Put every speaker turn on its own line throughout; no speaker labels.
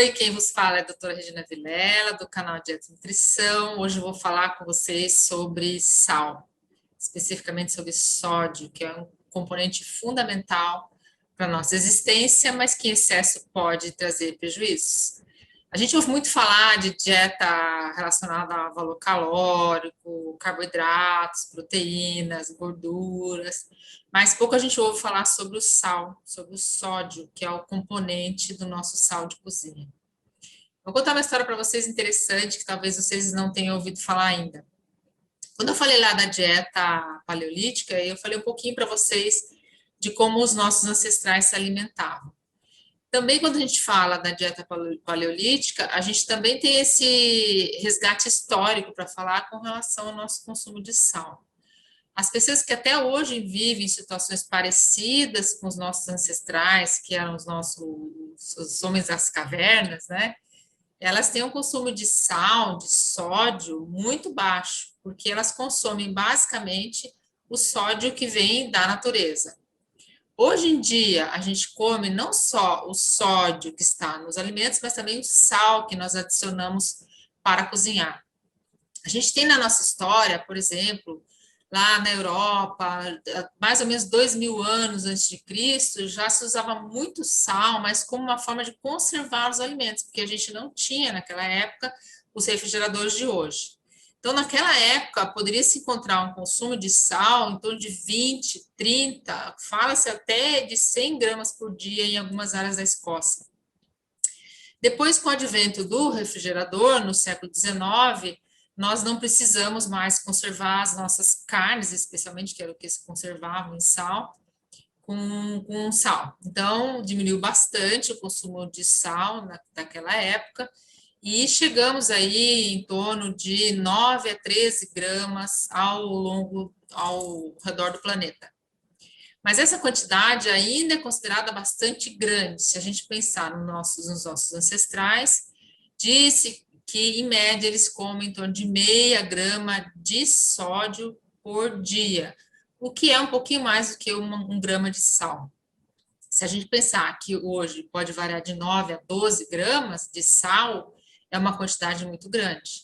Oi, quem vos fala é a doutora Regina Vilela, do canal Dieta e Nutrição. Hoje eu vou falar com vocês sobre sal, especificamente sobre sódio, que é um componente fundamental para a nossa existência, mas que em excesso pode trazer prejuízos. A gente ouve muito falar de dieta relacionada a valor calórico, carboidratos, proteínas, gorduras, mas pouco a gente ouve falar sobre o sal, sobre o sódio, que é o componente do nosso sal de cozinha. Vou contar uma história para vocês interessante, que talvez vocês não tenham ouvido falar ainda. Quando eu falei lá da dieta paleolítica, eu falei um pouquinho para vocês de como os nossos ancestrais se alimentavam. Também, quando a gente fala da dieta paleolítica, a gente também tem esse resgate histórico para falar com relação ao nosso consumo de sal. As pessoas que até hoje vivem em situações parecidas com os nossos ancestrais, que eram os homens das cavernas, né? Elas têm um consumo de sal, de sódio muito baixo, porque elas consomem basicamente o sódio que vem da natureza. Hoje em dia, a gente come não só o sódio que está nos alimentos, mas também o sal que nós adicionamos para cozinhar. A gente tem na nossa história, por exemplo, lá na Europa, mais ou menos 2000 anos antes de Cristo, já se usava muito sal, mas como uma forma de conservar os alimentos, porque a gente não tinha naquela época os refrigeradores de hoje. Então, naquela época, poderia se encontrar um consumo de sal em torno de 20, 30, fala-se até de 100 gramas por dia em algumas áreas da Escócia. Depois, com o advento do refrigerador, no século XIX, nós não precisamos mais conservar as nossas carnes, especialmente que era o que se conservava em sal, com sal. Então, diminuiu bastante o consumo de sal naquela época, e chegamos aí em torno de 9 a 13 gramas ao redor do planeta. Mas essa quantidade ainda é considerada bastante grande. Se a gente pensar nos nossos ancestrais, disse que, em média, eles comem em torno de meia grama de sódio por dia, o que é um pouquinho mais do que um grama de sal. Se a gente pensar que hoje pode variar de 9 a 12 gramas de sal, é uma quantidade muito grande.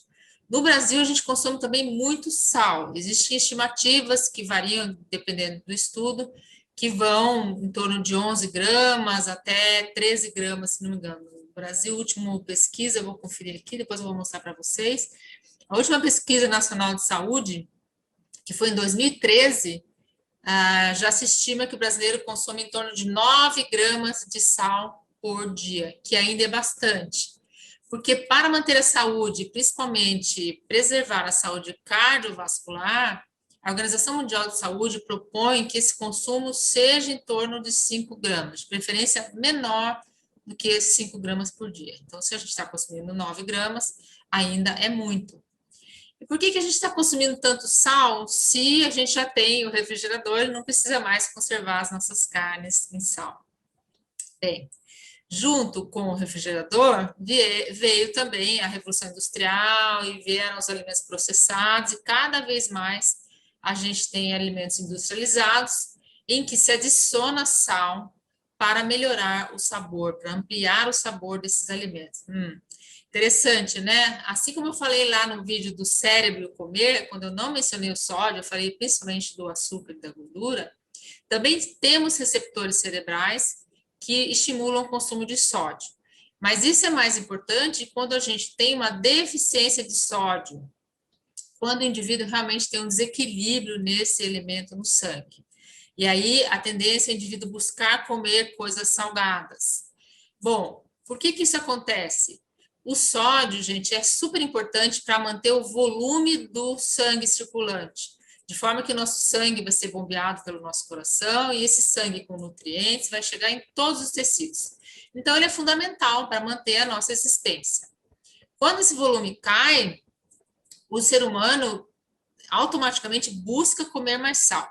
No Brasil, a gente consome também muito sal. Existem estimativas que variam, dependendo do estudo, que vão em torno de 11 gramas até 13 gramas, se não me engano. No Brasil, a última pesquisa, eu vou conferir aqui, depois eu vou mostrar para vocês. A última pesquisa nacional de saúde, que foi em 2013, já se estima que o brasileiro consome em torno de 9 gramas de sal por dia, que ainda é bastante. Porque para manter a saúde, principalmente preservar a saúde cardiovascular, a Organização Mundial de Saúde propõe que esse consumo seja em torno de 5 gramas, de preferência menor do que 5 gramas por dia. Então, se a gente está consumindo 9 gramas, ainda é muito. E por que a gente está consumindo tanto sal se a gente já tem o refrigerador e não precisa mais conservar as nossas carnes em sal? Bem, junto com o refrigerador, veio também a Revolução Industrial e vieram os alimentos processados, e cada vez mais a gente tem alimentos industrializados em que se adiciona sal para melhorar o sabor, para ampliar o sabor desses alimentos. Interessante, né? Assim como eu falei lá no vídeo do cérebro e o comer, quando eu não mencionei o sódio, eu falei principalmente do açúcar e da gordura, também temos receptores cerebrais que estimulam o consumo de sódio. Mas isso é mais importante quando a gente tem uma deficiência de sódio, quando o indivíduo realmente tem um desequilíbrio nesse elemento no sangue. E aí a tendência é o indivíduo buscar comer coisas salgadas. Bom, por que isso acontece? O sódio, gente, é super importante para manter o volume do sangue circulante, de forma que o nosso sangue vai ser bombeado pelo nosso coração e esse sangue com nutrientes vai chegar em todos os tecidos. Então, ele é fundamental para manter a nossa existência. Quando esse volume cai, o ser humano automaticamente busca comer mais sal.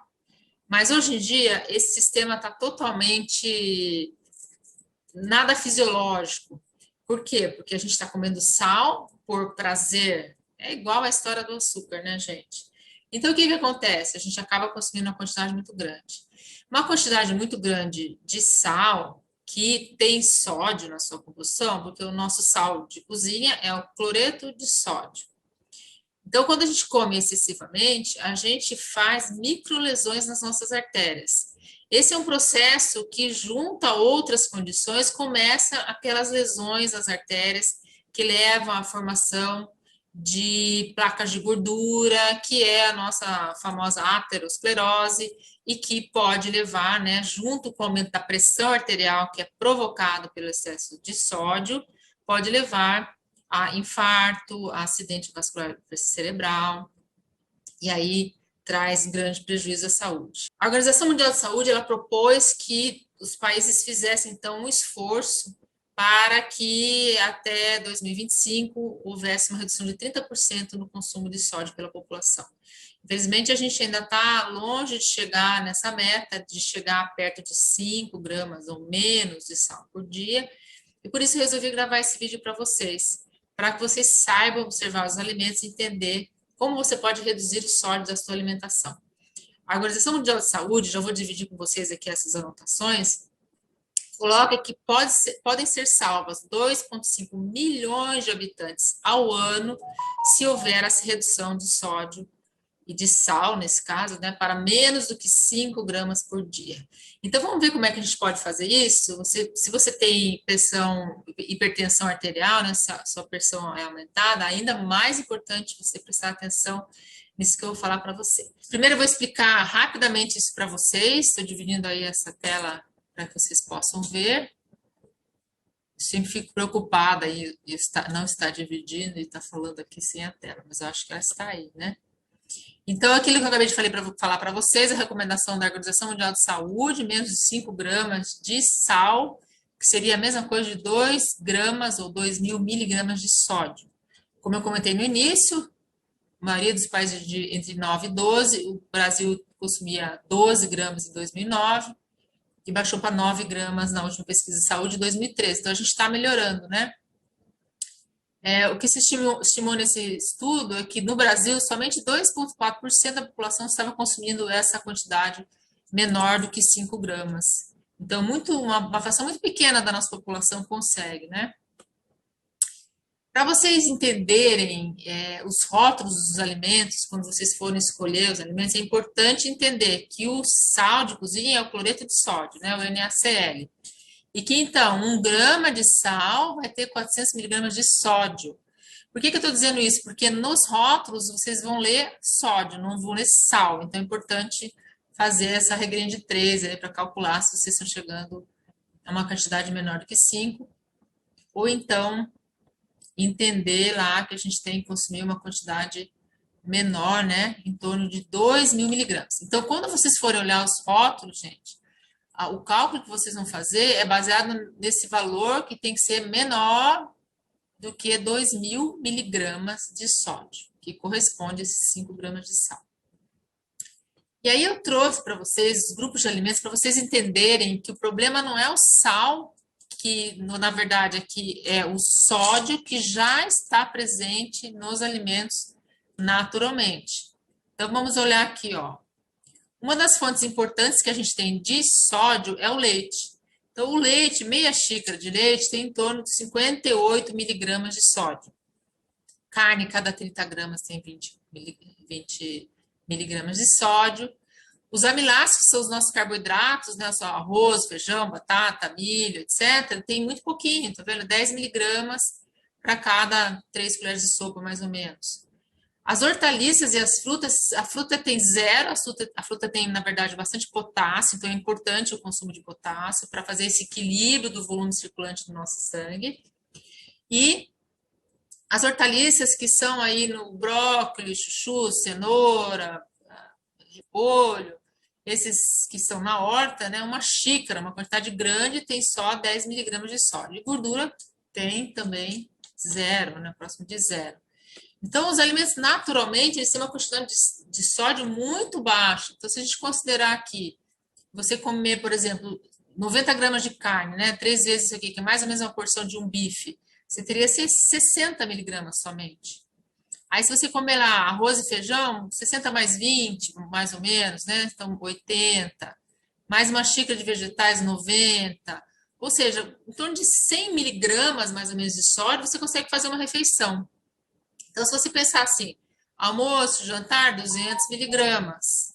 Mas hoje em dia, esse sistema está totalmente nada fisiológico. Por quê? Porque a gente está comendo sal por prazer. É igual a história do açúcar, né, gente? Então, o que acontece? A gente acaba consumindo uma quantidade muito grande. Uma quantidade muito grande de sal que tem sódio na sua composição, porque o nosso sal de cozinha é o cloreto de sódio. Então, quando a gente come excessivamente, a gente faz microlesões nas nossas artérias. Esse é um processo que, junto a outras condições, começa aquelas lesões nas artérias que levam à formação de placas de gordura, que é a nossa famosa aterosclerose, e que pode levar, né, junto com o aumento da pressão arterial, que é provocado pelo excesso de sódio, pode levar a infarto, a acidente vascular cerebral, e aí traz grande prejuízo à saúde. A Organização Mundial de Saúde, ela propôs que os países fizessem, então, um esforço para que até 2025 houvesse uma redução de 30% no consumo de sódio pela população. Infelizmente, a gente ainda está longe de chegar nessa meta, de chegar perto de 5 gramas ou menos de sal por dia, e por isso eu resolvi gravar esse vídeo para que vocês saibam observar os alimentos e entender como você pode reduzir o sódio da sua alimentação. A Organização Mundial de Saúde, já vou dividir com vocês aqui essas anotações, coloca que podem ser salvas 2,5 milhões de habitantes ao ano se houver essa redução de sódio e de sal, nesse caso, né, para menos do que 5 gramas por dia. Então, vamos ver como é que a gente pode fazer isso? Se você tem hipertensão arterial, né, se a sua pressão é aumentada, ainda mais importante você prestar atenção nisso que eu vou falar para você. Primeiro, eu vou explicar rapidamente isso para vocês. Estou dividindo aí essa tela para que vocês possam ver. Eu sempre fico preocupada em não estar dividindo e estar falando aqui sem a tela, mas eu acho que ela está aí, né? Então, aquilo que eu acabei de falar para vocês, a recomendação da Organização Mundial de Saúde, menos de 5 gramas de sal, que seria a mesma coisa de 2 gramas ou 2.000 miligramas de sódio. Como eu comentei no início, a maioria dos países entre 9 e 12, o Brasil consumia 12 gramas em 2009 e baixou para 9 gramas na última pesquisa de saúde de 2013. Então, a gente está melhorando, né? O que se estimou nesse estudo é que no Brasil somente 2,4% da população estava consumindo essa quantidade menor do que 5 gramas. Então, uma fração muito pequena da nossa população consegue, né? Para vocês entenderem os rótulos dos alimentos, quando vocês forem escolher os alimentos, é importante entender que o sal de cozinha é o cloreto de sódio, né, o NaCl. E que, então, 1 grama de sal vai ter 400 miligramas de sódio. Por que eu estou dizendo isso? Porque nos rótulos vocês vão ler sódio, não vão ler sal. Então, é importante fazer essa regrinha de 3 para calcular se vocês estão chegando a uma quantidade menor do que 5. Ou então, entender lá que a gente tem que consumir uma quantidade menor, né? Em torno de 2.000 miligramas. Então, quando vocês forem olhar os rótulos, gente, o cálculo que vocês vão fazer é baseado nesse valor que tem que ser menor do que 2.000 miligramas de sódio, que corresponde a esses 5 gramas de sal. E aí eu trouxe para vocês os grupos de alimentos para vocês entenderem que o problema não é o sal, que na verdade aqui é o sódio que já está presente nos alimentos naturalmente. Então vamos olhar aqui, ó. Uma das fontes importantes que a gente tem de sódio é o leite. Então, o leite, meia xícara de leite, tem em torno de 58 miligramas de sódio. Carne, cada 30 gramas tem 20 miligramas de sódio. Os amiláceos são os nossos carboidratos, né? Só arroz, feijão, batata, milho, etc. Tem muito pouquinho, tá vendo? 10 miligramas para cada 3 colheres de sopa, mais ou menos. As hortaliças e as frutas, a fruta tem zero, a fruta tem, na verdade, bastante potássio, então é importante o consumo de potássio para fazer esse equilíbrio do volume circulante do nosso sangue. E as hortaliças que são aí no brócolis, chuchu, cenoura, repolho, esses que são na horta, né, uma xícara, uma quantidade grande, tem só 10 miligramas de sódio. E gordura tem também zero, né, próximo de zero. Então, os alimentos, naturalmente, eles têm uma quantidade de sódio muito baixa. Então, se a gente considerar aqui, você comer, por exemplo, 90 gramas de carne, né? 3 vezes isso aqui, que é mais ou menos uma porção de um bife, você teria 60 miligramas somente. Aí, se você comer lá arroz e feijão, 60 mais 20, mais ou menos, né? Então, 80. Mais uma xícara de vegetais, 90. Ou seja, em torno de 100 miligramas, mais ou menos, de sódio, você consegue fazer uma refeição. Então, se você pensar assim, almoço, jantar, 200 miligramas.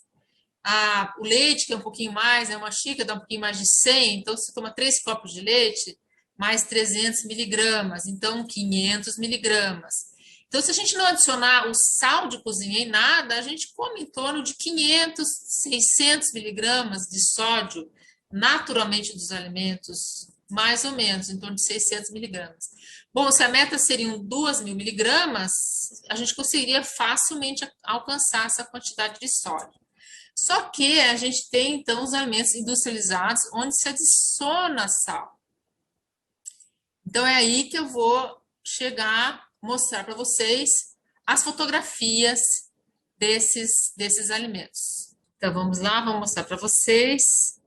O leite, que é um pouquinho mais, é uma xícara, dá um pouquinho mais de 100, então você toma 3 copos de leite, mais 300 miligramas, então 500 miligramas. Então, se a gente não adicionar o sal de cozinha em nada, a gente come em torno de 500, 600 miligramas de sódio naturalmente dos alimentos, mais ou menos, em torno de 600 miligramas. Bom, se a meta seriam 2.000 miligramas, a gente conseguiria facilmente alcançar essa quantidade de sódio. Só que a gente tem, então, os alimentos industrializados onde se adiciona sal. Então, é aí que eu vou chegar, mostrar para vocês as fotografias desses alimentos. Então, vamos lá, vou mostrar para vocês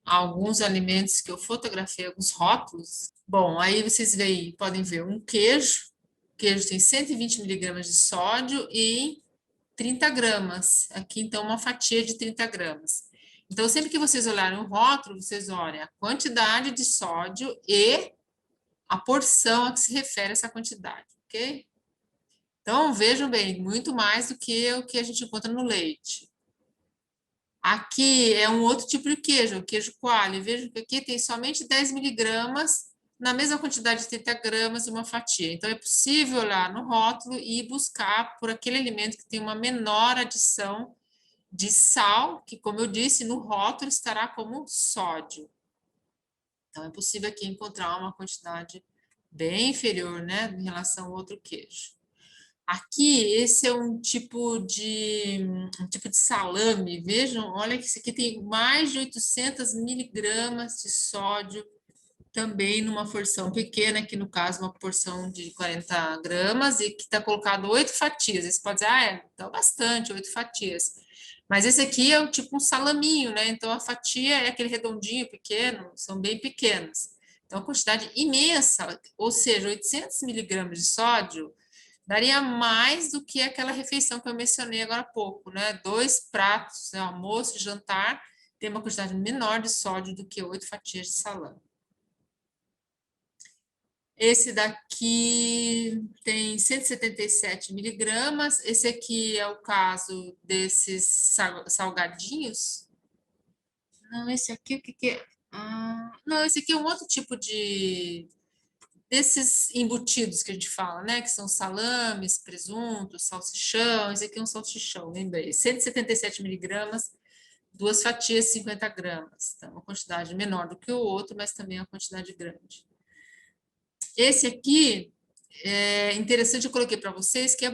alguns alimentos que eu fotografei, alguns rótulos. Bom, aí vocês veem, podem ver um queijo. O queijo tem 120 miligramas de sódio e 30 gramas. Aqui, então, uma fatia de 30 gramas. Então, sempre que vocês olharem o rótulo, vocês olhem a quantidade de sódio e a porção a que se refere essa quantidade, ok? Então, vejam bem, muito mais do que o que a gente encontra no leite. Aqui é um outro tipo de queijo, o queijo coalho. Vejam que aqui tem somente 10 miligramas na mesma quantidade de 30 gramas de uma fatia. Então, é possível olhar no rótulo e buscar por aquele alimento que tem uma menor adição de sal, que, como eu disse, no rótulo estará como sódio. Então, é possível aqui encontrar uma quantidade bem inferior, né, em relação ao outro queijo. Aqui, esse é um tipo de salame. Vejam, olha que isso aqui tem mais de 800 miligramas de sódio, também numa porção pequena, que no caso uma porção de 40 gramas, e que está colocado 8 fatias. Você pode dizer, então bastante, 8 fatias. Mas esse aqui é tipo um salaminho, né? Então a fatia é aquele redondinho pequeno, são bem pequenas. Então a quantidade imensa, ou seja, 800 miligramas de sódio, daria mais do que aquela refeição que eu mencionei agora há pouco, né? 2 pratos, né? Almoço e jantar, tem uma quantidade menor de sódio do que 8 fatias de salame. Esse daqui tem 177 miligramas. Esse aqui é o caso desses salgadinhos. Não, esse aqui, o que que é? Não, esse aqui é um outro tipo desses embutidos que a gente fala, né? Que são salames, presunto, salsichão. Esse aqui é um salsichão, lembrei. 177 miligramas, 2 fatias, 50 gramas. Então, uma quantidade menor do que o outro, mas também uma quantidade grande. Esse aqui é interessante, eu coloquei para vocês que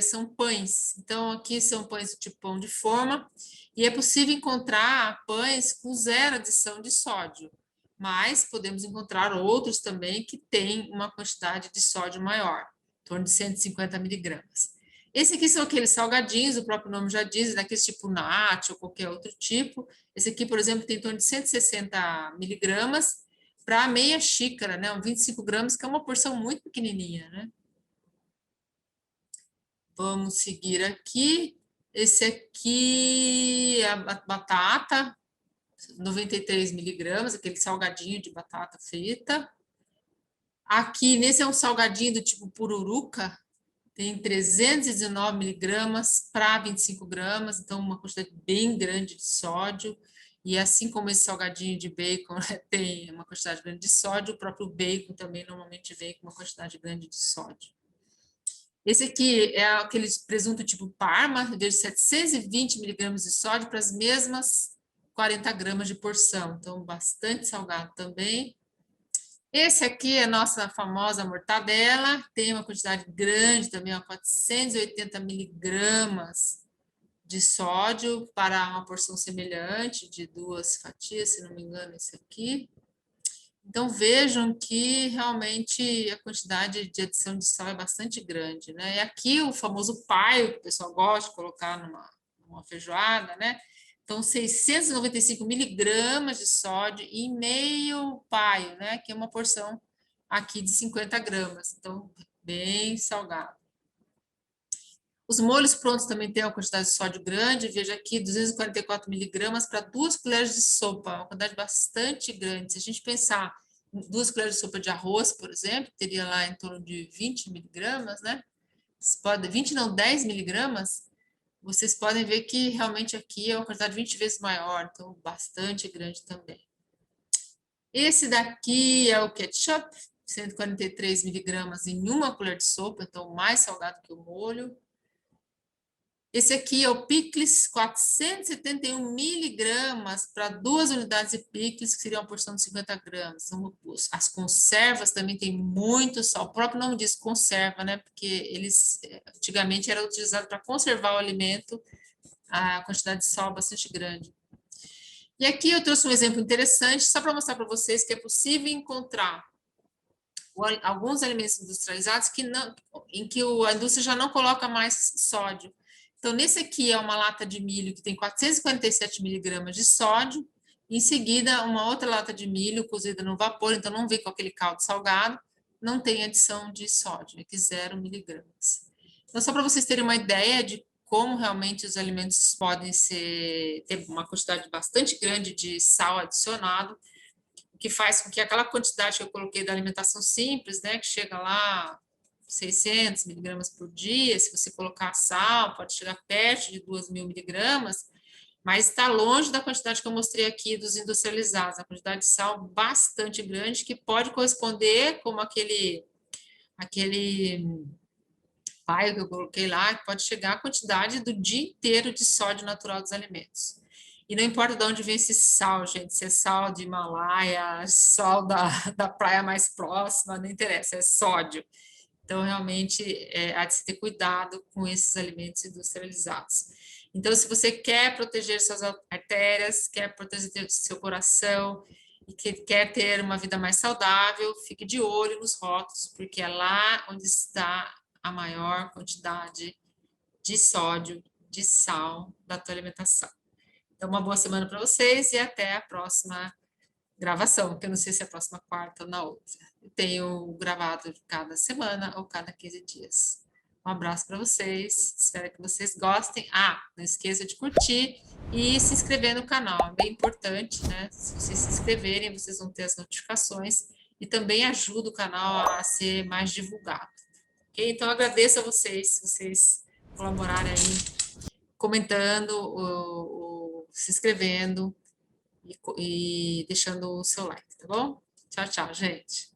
são pães. Então, aqui são pães tipo pão de forma, e é possível encontrar pães com 0 adição de sódio, mas podemos encontrar outros também que têm uma quantidade de sódio maior, em torno de 150 miligramas. Esse aqui são aqueles salgadinhos, o próprio nome já diz, daqueles tipo nacho ou qualquer outro tipo. Esse aqui, por exemplo, tem em torno de 160 miligramas, para meia xícara, né? 25 gramas, que é uma porção muito pequenininha, né? Vamos seguir aqui. Esse aqui é a batata, 93 miligramas, aquele salgadinho de batata frita. Aqui, nesse é um salgadinho do tipo pururuca, tem 319 miligramas para 25 gramas, então uma quantidade bem grande de sódio. E assim como esse salgadinho de bacon tem uma quantidade grande de sódio, o próprio bacon também normalmente vem com uma quantidade grande de sódio. Esse aqui é aquele presunto tipo Parma, de 720 miligramas de sódio para as mesmas 40 gramas de porção, então bastante salgado também. Esse aqui é a nossa famosa mortadela, tem uma quantidade grande também, 480 miligramas de sódio para uma porção semelhante de 2 fatias, se não me engano, esse aqui. Então, vejam que realmente a quantidade de adição de sal é bastante grande, né? E aqui o famoso paio, que o pessoal gosta de colocar numa feijoada, né? Então, 695 miligramas de sódio e meio paio, né? Que é uma porção aqui de 50 gramas. Então, bem salgado. Os molhos prontos também têm uma quantidade de sódio grande. Veja aqui, 244 miligramas para 2 colheres de sopa. Uma quantidade bastante grande. Se a gente pensar 2 colheres de sopa de arroz, por exemplo, teria lá em torno de 20 miligramas, né? 20 não, 10 miligramas, vocês podem ver que realmente aqui é uma quantidade 20 vezes maior, então bastante grande também. Esse daqui é o ketchup, 143 miligramas em 1 colher de sopa, então mais salgado que o molho. Esse aqui é o picles, 471 miligramas para 2 unidades de picles, que seria uma porção de 50 gramas. Então, as conservas também têm muito sal. O próprio nome diz conserva, né? Porque eles antigamente era utilizado para conservar o alimento, a quantidade de sal bastante grande. E aqui eu trouxe um exemplo interessante, só para mostrar para vocês que é possível encontrar alguns alimentos industrializados em que a indústria já não coloca mais sódio. Então, nesse aqui é uma lata de milho que tem 457 miligramas de sódio, em seguida uma outra lata de milho cozida no vapor, então não vem com aquele caldo salgado, não tem adição de sódio, é que 0 miligramas. Então, só para vocês terem uma ideia de como realmente os alimentos podem ter uma quantidade bastante grande de sal adicionado, o que faz com que aquela quantidade que eu coloquei da alimentação simples, né, que chega lá 600 miligramas por dia, se você colocar sal, pode chegar perto de 2.000 miligramas, mas está longe da quantidade que eu mostrei aqui dos industrializados, a quantidade de sal bastante grande, que pode corresponder como aquele paio que eu coloquei lá, que pode chegar à quantidade do dia inteiro de sódio natural dos alimentos. E não importa de onde vem esse sal, gente, se é sal de Himalaia, sal da praia mais próxima, não interessa, é sódio. Então, realmente, há de se ter cuidado com esses alimentos industrializados. Então, se você quer proteger suas artérias, quer proteger seu coração e quer ter uma vida mais saudável, fique de olho nos rótulos, porque é lá onde está a maior quantidade de sódio, de sal da tua alimentação. Então, uma boa semana para vocês e até a próxima gravação, que eu não sei se é a próxima quarta ou na outra. Eu tenho gravado cada semana ou cada 15 dias. Um abraço para vocês, espero que vocês gostem. Não esqueça de curtir e se inscrever no canal, é bem importante, né? Se vocês se inscreverem, vocês vão ter as notificações e também ajuda o canal a ser mais divulgado. Ok? Então, agradeço a vocês, se vocês colaborarem aí, comentando, se inscrevendo e deixando o seu like, tá bom? Tchau, tchau, gente.